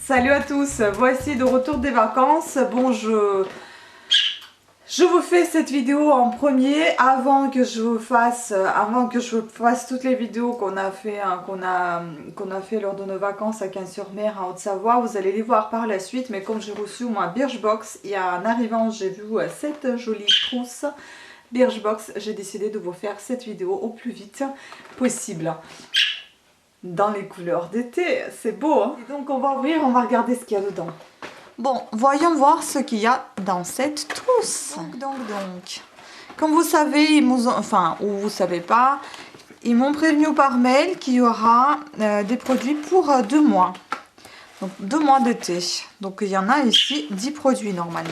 Salut à tous, voici de retour des vacances. Bon, je vous fais cette vidéo en premier avant que je fasse toutes les vidéos qu'on a fait, lors de nos vacances à Cagnes-sur-Mer en Haute-Savoie. Vous allez les voir par la suite, mais comme j'ai reçu moi Birchbox et en arrivant j'ai vu cette jolie trousse Birchbox, j'ai décidé de vous faire cette vidéo au plus vite possible. Dans les couleurs d'été, c'est beau hein. Et donc on va ouvrir, on va regarder ce qu'il y a dedans. Bon, voyons voir ce qu'il y a dans cette trousse. Donc. Comme vous savez, ils m'ont, enfin, ou vous savez pas, ils m'ont prévenu par mail qu'il y aura des produits pour 2 mois. Donc 2 mois d'été. Donc il y en a ici 10 produits normalement.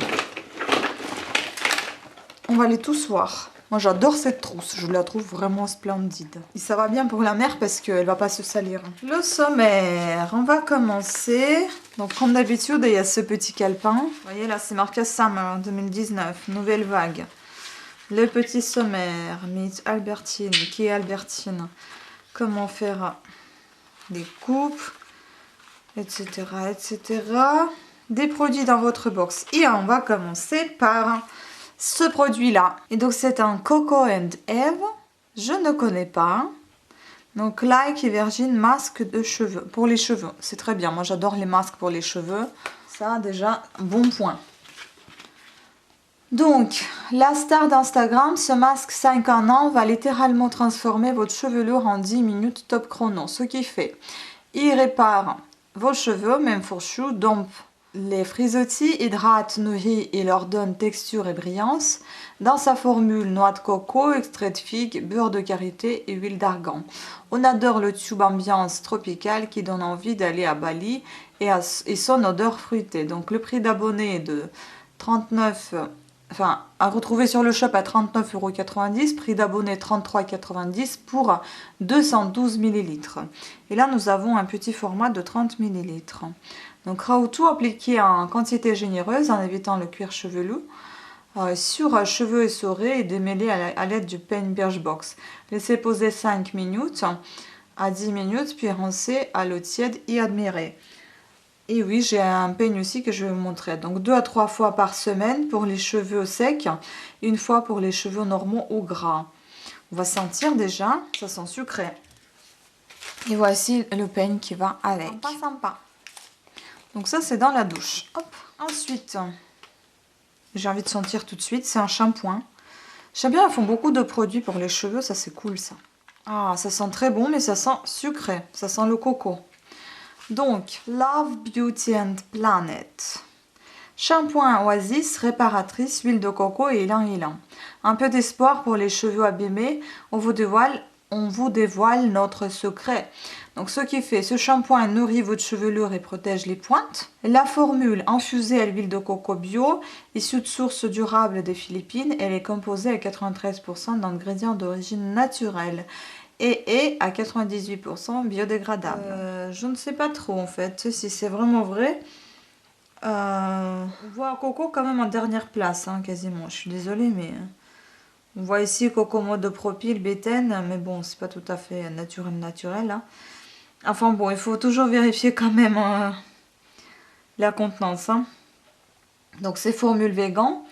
On va les tous voir. Moi j'adore cette trousse, je la trouve vraiment splendide. Et ça va bien pour la mer parce qu'elle va pas se salir. Le sommaire, on va commencer. Donc comme d'habitude, il y a ce petit calepin. Vous voyez là, c'est marqué Summer 2019, nouvelle vague. Le petit sommaire, Meet Albertine, qui est Albertine. Comment faire des coupes, etc. etc. Des produits dans votre box. Et on va commencer par ce produit là. Et donc c'est un Coco and Eve. Je ne connais pas. Donc Like et Virgin masque de cheveux. Pour les cheveux. C'est très bien. Moi j'adore les masques pour les cheveux. Ça déjà, bon point. Donc, la star d'Instagram, ce masque 5 en 1 va littéralement transformer votre chevelure en 10 minutes top chrono. Ce qui fait, il répare vos cheveux, même fourchus, dompte les frisottis, hydrate, nourrit et leur donne texture et brillance. Dans sa formule, noix de coco, extrait de figue, beurre de karité et huile d'argan. On adore le tube ambiance tropicale qui donne envie d'aller à Bali et son odeur fruitée. Donc le prix d'abonné est de 39 €. Enfin, à retrouver sur le shop à 39,90 €, prix d'abonné 33,90 € pour 212 ml. Et là, nous avons un petit format de 30 ml. Donc, Raoutou appliqué en quantité généreuse en évitant le cuir chevelu sur cheveux essorés et démêlés à l'aide du peigne Birchbox. Laissez poser 5 minutes à 10 minutes, puis rincer à l'eau tiède et admirer. Et oui, j'ai un peigne aussi que je vais vous montrer. Donc 2 à 3 fois par semaine pour les cheveux secs, 1 fois pour les cheveux normaux ou gras. On va sentir déjà, ça sent sucré. Et voici le peigne qui va avec. Sympa, sympa. Donc ça c'est dans la douche. Hop. Ensuite, j'ai envie de sentir tout de suite, c'est un shampoing. J'aime bien, ils font beaucoup de produits pour les cheveux, ça c'est cool ça. Ah, ça sent très bon, mais ça sent sucré, ça sent le coco. Donc, Love Beauty and Planet. Shampoing Oasis, réparatrice, huile de coco et ylang-ylang. Un peu d'espoir pour les cheveux abîmés. On vous dévoile notre secret. Donc, ce qui fait, ce shampoing nourrit votre chevelure et protège les pointes. La formule infusée à l'huile de coco bio, issue de sources durables des Philippines, elle est composée à 93% d'ingrédients d'origine naturelle et est à 98% biodégradable. Je ne sais pas trop en fait si c'est vraiment vrai. On voit Coco quand même en dernière place, hein, quasiment. Je suis désolée, mais on voit ici Coco mode propyl, bétaine, mais bon, c'est pas tout à fait naturel. Hein. Enfin bon, il faut toujours vérifier quand même la contenance. Hein. Donc c'est formule vegan.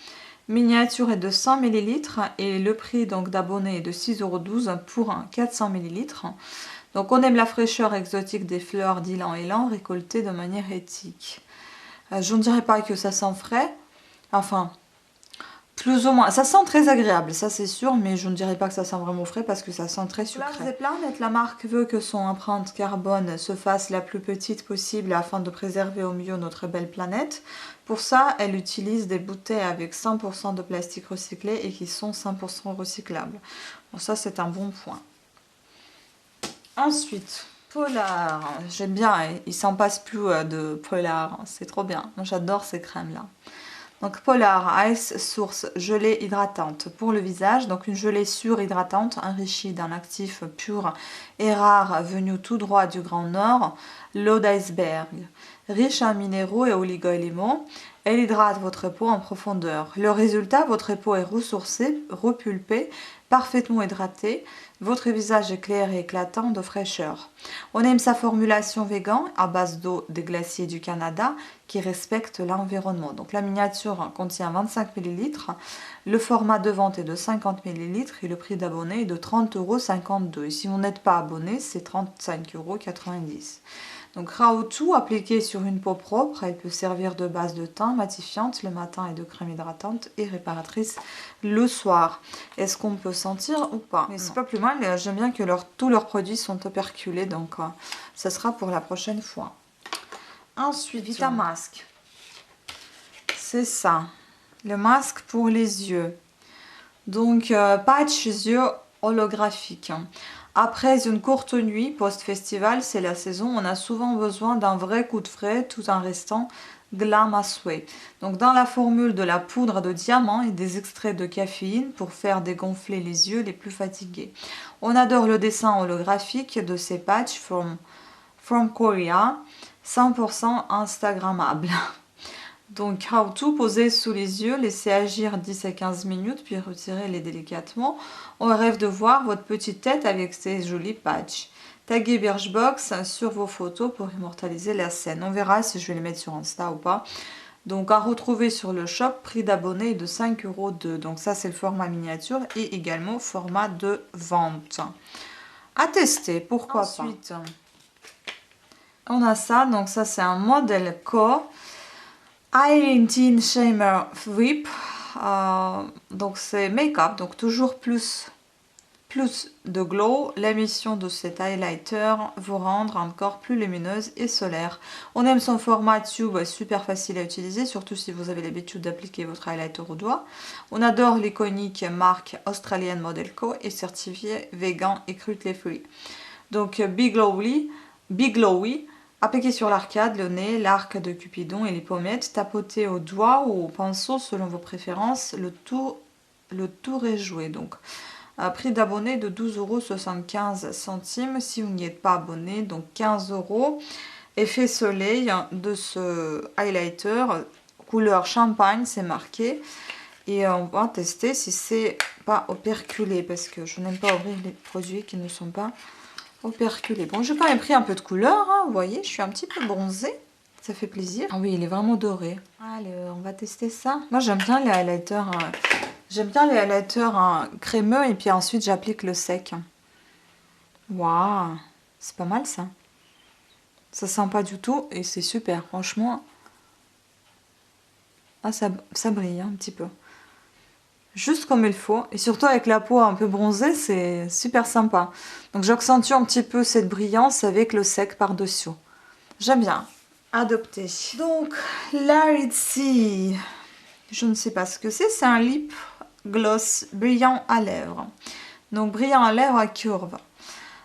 Miniature est de 100 ml et le prix d'abonné est de 6,12 € pour 400 ml. Donc on aime la fraîcheur exotique des fleurs d'ylang-ylang récoltées de manière éthique. Je ne dirais pas que ça sent frais, enfin plus ou moins, ça sent très agréable, ça c'est sûr, mais je ne dirais pas que ça sent vraiment frais parce que ça sent très sucré. La marque veut que son empreinte carbone se fasse la plus petite possible afin de préserver au mieux notre belle planète. Pour ça, elle utilise des bouteilles avec 100% de plastique recyclé et qui sont 100% recyclables. Bon, ça c'est un bon point. Ensuite, Polar, j'aime bien, il s'en passe plus de Polar, c'est trop bien. Moi j'adore ces crèmes là. Donc Polar Ice Source gelée hydratante pour le visage. Donc une gelée surhydratante enrichie d'un actif pur et rare venu tout droit du Grand Nord, l'eau d'iceberg. Riche en minéraux et oligo-éléments, elle hydrate votre peau en profondeur. Le résultat, votre peau est ressourcée, repulpée, parfaitement hydratée, Votre visage est clair et éclatant de fraîcheur. On aime sa formulation vegan à base d'eau des glaciers du Canada qui respecte l'environnement. Donc la miniature contient 25 ml, le format de vente est de 50 ml et le prix d'abonné est de 30,52 €. Et si vous n'êtes pas abonné, c'est 35,90 €. Donc Raoult appliqué sur une peau propre, elle peut servir de base de teint matifiante le matin et de crème hydratante et réparatrice le soir. Est-ce qu'on peut sentir ou pas? Mais c'est pas plus mal, j'aime bien que tous leurs produits sont operculés, donc ça sera pour la prochaine fois. Ensuite, Vitamasque. C'est ça, le masque pour les yeux. Donc patch yeux holographique. Après une courte nuit post-festival, c'est la saison, on a souvent besoin d'un vrai coup de frais tout en restant glam à souhait. Donc dans la formule de la poudre de diamant et des extraits de caféine pour faire dégonfler les yeux les plus fatigués. On adore le dessin holographique de ces patchs from Korea, 100% instagrammable. Donc, how to poser sous les yeux, laisser agir 10 à 15 minutes, puis retirer-les délicatement. On rêve de voir votre petite tête avec ces jolis patchs. Taguez Birchbox sur vos photos pour immortaliser la scène. On verra si je vais les mettre sur Insta ou pas. Donc, à retrouver sur le shop, prix d'abonné est de 5,2 €. Donc, ça, c'est le format miniature et également format de vente. À tester, pourquoi Ensuite, on a ça. Donc, ça, c'est un modèle Co. Eyeliner Shimmer Whip, donc c'est make-up, donc toujours plus de glow. La mission de cet highlighter, vous rendre encore plus lumineuse et solaire. On aime son format tube, super facile à utiliser, surtout si vous avez l'habitude d'appliquer votre highlighter au doigt. On adore l'iconique marque Australian Model Co et certifié vegan et cruelty free. Donc Big Glowy. Appliquez sur l'arcade, le nez, l'arc de Cupidon et les pommettes. Tapotez au doigt ou au pinceau selon vos préférences. Le tour est joué. Donc, prix d'abonné de 12,75 € si vous n'y êtes pas abonné. Donc 15 €. Effet soleil de ce highlighter. Couleur champagne, c'est marqué. Et on va tester si c'est pas operculé. Parce que je n'aime pas ouvrir les produits qui ne sont pas operculé. Bon, j'ai quand même pris un peu de couleur, hein, vous voyez, je suis un petit peu bronzée, ça fait plaisir. Ah oui, il est vraiment doré. Allez, on va tester ça. Moi, j'aime bien les highlighters, crémeux et puis ensuite j'applique le sec. Waouh, c'est pas mal ça. Ça sent pas du tout et c'est super, franchement. Ah, ça brille un petit peu. Juste comme il faut, et surtout avec la peau un peu bronzée, c'est super sympa. Donc j'accentue un petit peu cette brillance avec le sec par-dessus. J'aime bien. Adopter. Donc, Laritzy, je ne sais pas ce que c'est un lip gloss brillant à lèvres. Donc brillant à lèvres à curve.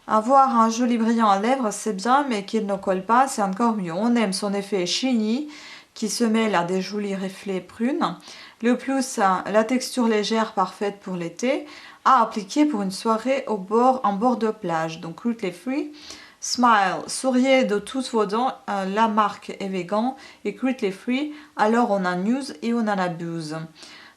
Avoir un joli brillant à lèvres, c'est bien, mais qu'il ne colle pas, c'est encore mieux. On aime son effet shiny, qui se mêle à des jolis reflets prunes. Le plus, la texture légère parfaite pour l'été, à appliquer pour une soirée en bord de plage. Donc cruelty free. Smile, souriez de toutes vos dents, la marque est vegan et cruelty free, alors on a news et on en abuse.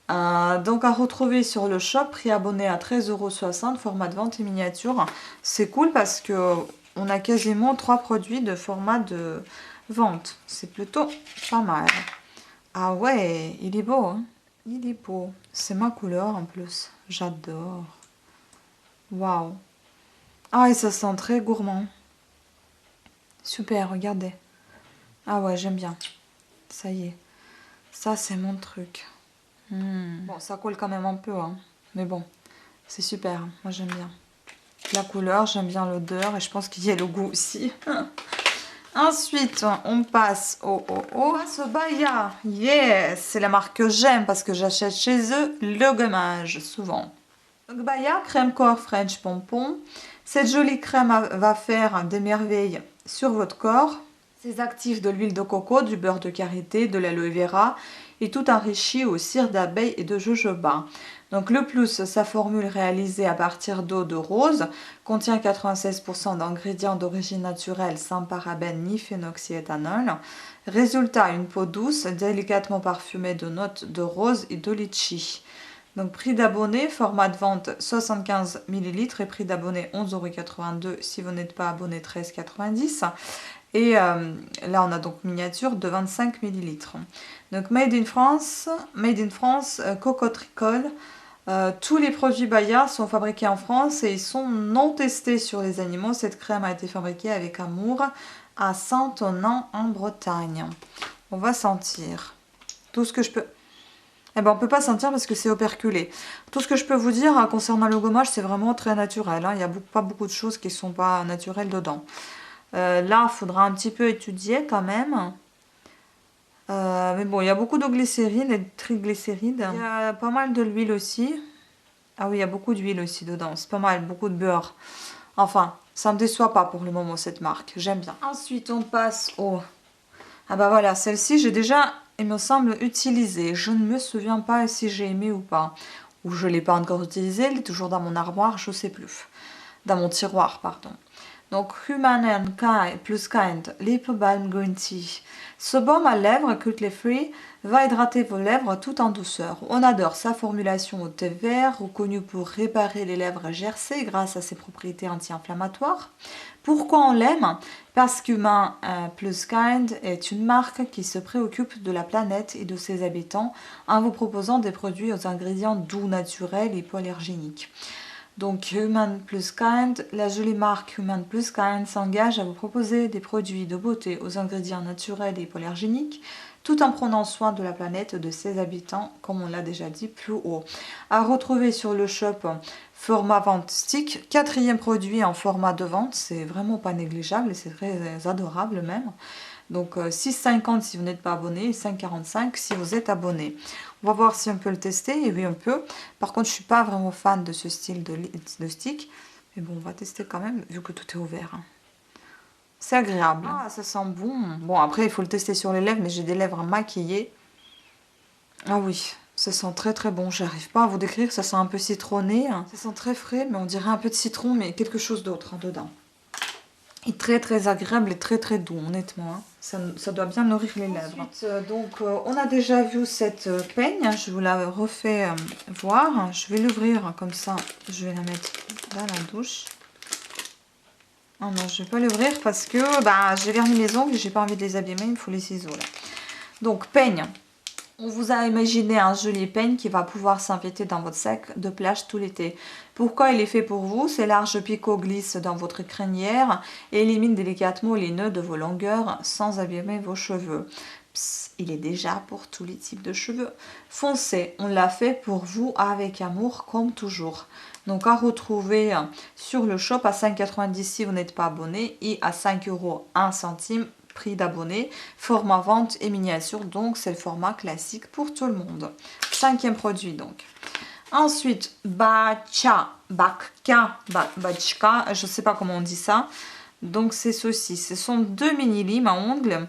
Donc à retrouver sur le shop, prix abonné à 13,60 €, format de vente et miniature. C'est cool parce que on a quasiment 3 produits de format de vente. C'est plutôt pas mal. Ah ouais, il est beau, hein? Il est beau. C'est ma couleur en plus. J'adore. Waouh. Ah, et ça sent très gourmand. Super, regardez. Ah ouais, j'aime bien. Ça y est. Ça, c'est mon truc. Bon, ça colle quand même un peu, hein. Mais bon, c'est super. Moi, j'aime bien. La couleur, j'aime bien l'odeur et je pense qu'il y a le goût aussi. Ensuite, on passe au Baya. Yes, c'est la marque que j'aime parce que j'achète chez eux le gommage souvent. Donc Baya, crème corps French pompon. Cette jolie crème va faire des merveilles sur votre corps. Ces actifs de l'huile de coco, du beurre de karité, de l'aloe vera et tout enrichi au cire d'abeille et de jojoba. Donc le plus, sa formule réalisée à partir d'eau de rose contient 96% d'ingrédients d'origine naturelle sans parabènes ni phénoxyéthanol. Résultat, une peau douce, délicatement parfumée de notes de rose et de litchi. Donc prix d'abonné, format de vente 75 ml et prix d'abonné 11,82 € si vous n'êtes pas abonné 13,90 €. Et là on a donc miniature de 25 ml. Donc Made in France, cocotricole. Tous les produits Bayard sont fabriqués en France et ils sont non testés sur les animaux. Cette crème a été fabriquée avec amour à Saint-Onan en Bretagne. On va sentir. Tout ce que je peux... Eh ben, on ne peut pas sentir parce que c'est operculé. Tout ce que je peux vous dire concernant le gommage, c'est vraiment très naturel. Hein. Il n'y a pas beaucoup de choses qui ne sont pas naturelles dedans. Là, il faudra un petit peu étudier quand même. Mais bon, il y a beaucoup de glycérine et de triglycérides. Il y a pas mal de l'huile aussi. Ah oui, il y a beaucoup d'huile aussi dedans. C'est pas mal, beaucoup de beurre. Enfin, ça ne me déçoit pas pour le moment cette marque. J'aime bien. Ensuite, on passe au... Ah bah voilà, celle-ci, j'ai déjà, il me semble, utilisée. Je ne me souviens pas si j'ai aimé ou pas. Ou je ne l'ai pas encore utilisée. Elle est toujours dans mon armoire, je ne sais plus. Dans mon tiroir, pardon. Donc, Human and Kind plus Kind Lip Balm Green Tea. Ce baume à lèvres Cutley Free va hydrater vos lèvres tout en douceur. On adore sa formulation au thé vert, reconnue pour réparer les lèvres gercées grâce à ses propriétés anti-inflammatoires. Pourquoi on l'aime? Parce qu'Human plus Kind est une marque qui se préoccupe de la planète et de ses habitants en vous proposant des produits aux ingrédients doux, naturels et hypoallergéniques. Donc Human plus Kind, la jolie marque Human plus Kind s'engage à vous proposer des produits de beauté aux ingrédients naturels et hypoallergéniques, tout en prenant soin de la planète et de ses habitants, comme on l'a déjà dit plus haut. À retrouver sur le shop format vente stick, 4e produit en format de vente, c'est vraiment pas négligeable et c'est très adorable même. Donc 6,50 si vous n'êtes pas abonné et 5,45 si vous êtes abonné. On va voir si on peut le tester. Et oui, on peut. Par contre, je ne suis pas vraiment fan de ce style de stick. Mais bon, on va tester quand même, vu que tout est ouvert. C'est agréable. Ah, ça sent bon. Bon, après, il faut le tester sur les lèvres, mais j'ai des lèvres maquillées. Ah oui, ça sent très très bon. J'arrive pas à vous décrire. Ça sent un peu citronné. Ça sent très frais, mais on dirait un peu de citron, mais quelque chose d'autre dedans. Et très très agréable et très très doux, honnêtement. Hein. Ça doit bien nourrir les lèvres. Ensuite, on a déjà vu cette peigne. Je vous la refais voir. Je vais l'ouvrir comme ça. Je vais la mettre dans la douche. Oh non, je vais pas l'ouvrir parce que j'ai verni mes ongles et j'ai pas envie de les abîmer. Il me faut les ciseaux là. Donc, peigne. On vous a imaginé un joli peigne qui va pouvoir s'inviter dans votre sac de plage tout l'été. Pourquoi il est fait pour vous? Ces larges picots glissent dans votre crinière et éliminent délicatement les nœuds de vos longueurs sans abîmer vos cheveux. Psst, il est déjà pour tous les types de cheveux. Foncez, on l'a fait pour vous avec amour comme toujours. Donc à retrouver sur le shop à 5,90 € si vous n'êtes pas abonné et à 5 € 1 centime prix d'abonné, format vente et miniature, donc c'est le format classique pour tout le monde. 5e produit donc. Ensuite, Bachka, je sais pas comment on dit ça. Donc c'est ceci, ce sont 2 mini limes à ongles.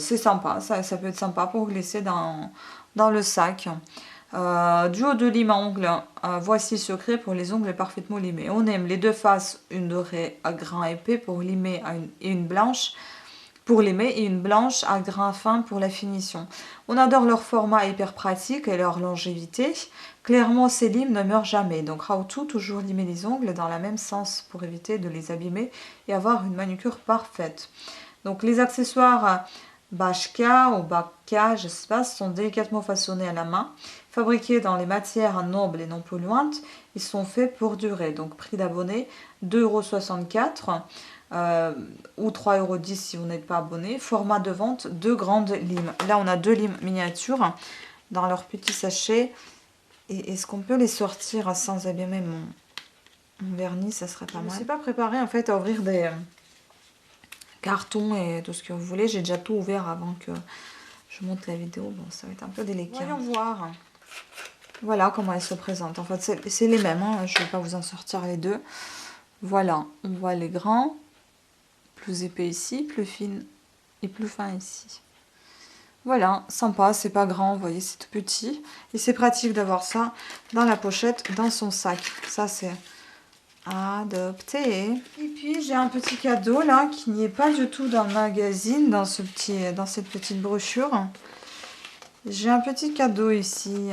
C'est sympa, ça peut être sympa pour glisser dans le sac. Duo de lime à ongles, voici le secret pour les ongles parfaitement limés. On aime les deux faces, une dorée à grains épais pour limer et une blanche pour limer et une blanche à grains fins pour la finition. On adore leur format hyper pratique et leur longévité. Clairement, ces limes ne meurent jamais. Donc, how to, toujours limer les ongles dans le même sens pour éviter de les abîmer et avoir une manucure parfaite. Donc, les accessoires Bachka ou Bachka, je sais pas, sont délicatement façonnés à la main. Fabriqués dans les matières nobles et non polluantes, ils sont faits pour durer. Donc, prix d'abonné 2,64 € ou 3,10 € si vous n'êtes pas abonné. Format de vente, 2 grandes limes. Là, on a 2 limes miniatures dans leur petit sachet. Et est-ce qu'on peut les sortir sans abîmer mon vernis? Ça serait pas mal. Je ne suis pas préparée en fait à ouvrir des cartons et tout ce que vous voulez. J'ai déjà tout ouvert avant que je monte la vidéo. Bon, ça va être un peu délicat. Voyons voir. Voilà comment elles se présentent. En fait, c'est les mêmes. Hein. Je ne vais pas vous en sortir les deux. Voilà, on voit les grands. Plus épais ici, plus fine et plus fin ici. Voilà, sympa, c'est pas grand, vous voyez, c'est tout petit. Et c'est pratique d'avoir ça dans la pochette, dans son sac. Ça, c'est adopté. Et puis, j'ai un petit cadeau, là, qui n'y est pas du tout dans le magazine, dans cette petite brochure. J'ai un petit cadeau ici.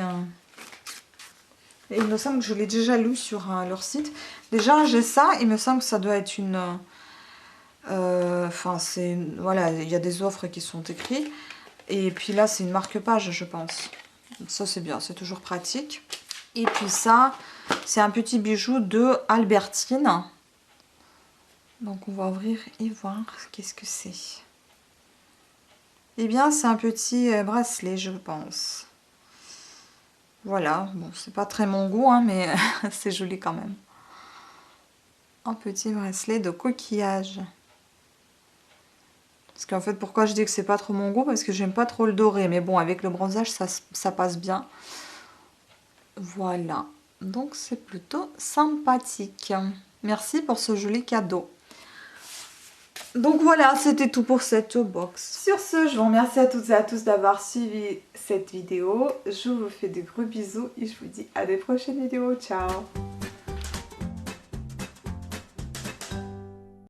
Et il me semble que je l'ai déjà lu sur leur site. Déjà, j'ai ça. Il me semble que ça doit être une... Enfin, c'est... Voilà, il y a des offres qui sont écrites. Et puis là, c'est une marque-page, je pense. Ça, c'est bien. C'est toujours pratique. Et puis ça, c'est un petit bijou de Albertine. Donc, on va ouvrir et voir qu'est-ce que c'est. Eh bien, c'est un petit bracelet, je pense. Voilà. Bon, c'est pas très mon goût, hein, mais c'est joli quand même. Un petit bracelet de coquillage. Parce qu'en fait, pourquoi je dis que c'est pas trop mon goût? Parce que j'aime pas trop le doré. Mais bon, avec le bronzage, ça passe bien. Voilà. Donc, c'est plutôt sympathique. Merci pour ce joli cadeau. Donc voilà, c'était tout pour cette box. Sur ce, je vous remercie à toutes et à tous d'avoir suivi cette vidéo. Je vous fais de gros bisous et je vous dis à des prochaines vidéos. Ciao!